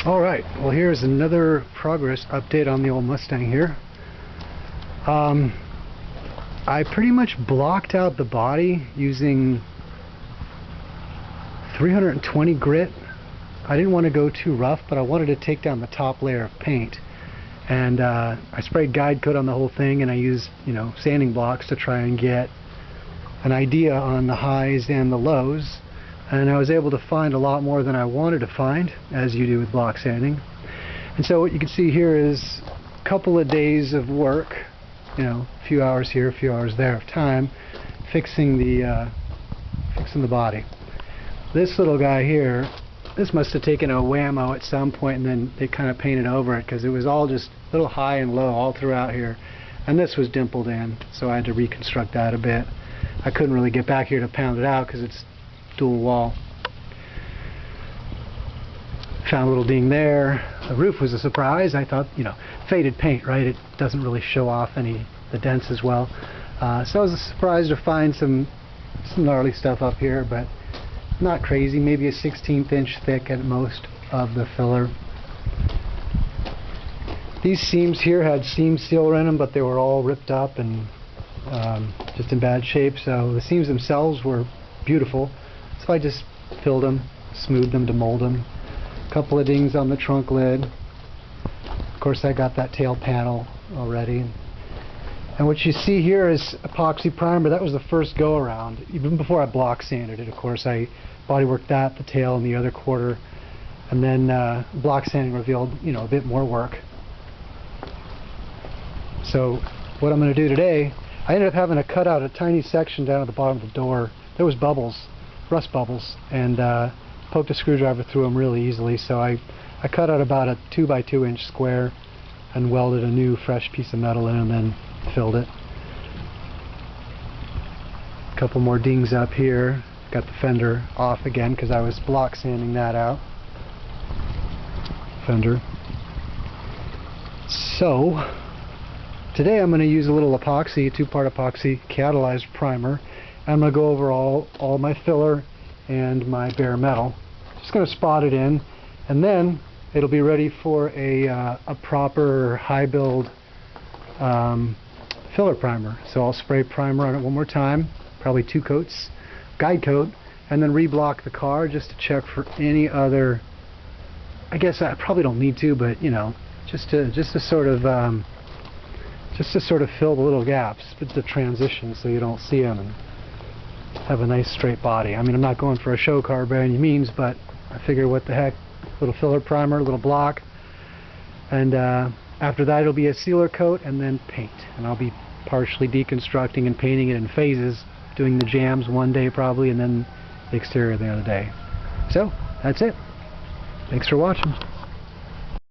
Alright, well here's another progress update on the old Mustang here. I pretty much blocked out the body using 320 grit. I didn't want to go too rough, but I wanted to take down the top layer of paint. And I sprayed guide coat on the whole thing, and I used, sanding blocks to try and get an idea on the highs and the lows. And I was able to find a lot more than I wanted to find, as you do with block sanding. And so what you can see here is a couple of days of work, a few hours here, a few hours there of time, fixing the body. This little guy here, this must have taken a whammo at some point, and then they kind of painted over it because it was all just a little high and low all throughout here. And this was dimpled in, so I had to reconstruct that a bit. I couldn't really get back here to pound it out because it's dual wall. Found a little ding there. The roof was a surprise. I thought, faded paint, right? It doesn't really show off the dents as well. So I was surprised to find some gnarly stuff up here, but not crazy. Maybe a 1/16 inch thick at most of the filler. These seams here had seam sealer in them, but they were all ripped up and just in bad shape. So the seams themselves were beautiful. So I just filled them, smoothed them to mold them. A couple of dings on the trunk lid. Of course, I got that tail panel already. And what you see here is epoxy primer. That was the first go around. Even before I block sanded it, of course, I bodyworked that, the tail, and the other quarter. And then block sanding revealed, a bit more work. So what I'm going to do today, I ended up having to cut out a tiny section down at the bottom of the door. There was bubbles, rust bubbles, and poked a screwdriver through them really easily. So I cut out about a 2 by 2 inch square and welded a new fresh piece of metal in and then filled it. A couple more dings up here. Got the fender off again because I was block sanding that out. Fender. So today I'm going to use a little epoxy, 2-part epoxy catalyzed primer. I'm going to go over all my filler and my bare metal. Just going to spot it in, and then it'll be ready for a proper high build filler primer. So I'll spray primer on it one more time, probably 2 coats, guide coat, and then reblock the car just to check for any other. I guess I probably don't need to, but just to sort of fill the little gaps, the transitions, so you don't see them and have a nice straight body. I mean, I'm not going for a show car by any means, but I figure what the heck, little filler primer, a little block, and after that it'll be a sealer coat and then paint, and I'll be partially deconstructing and painting it in phases, doing the jambs one day probably, and then the exterior the other day. So that's it. Thanks for watching.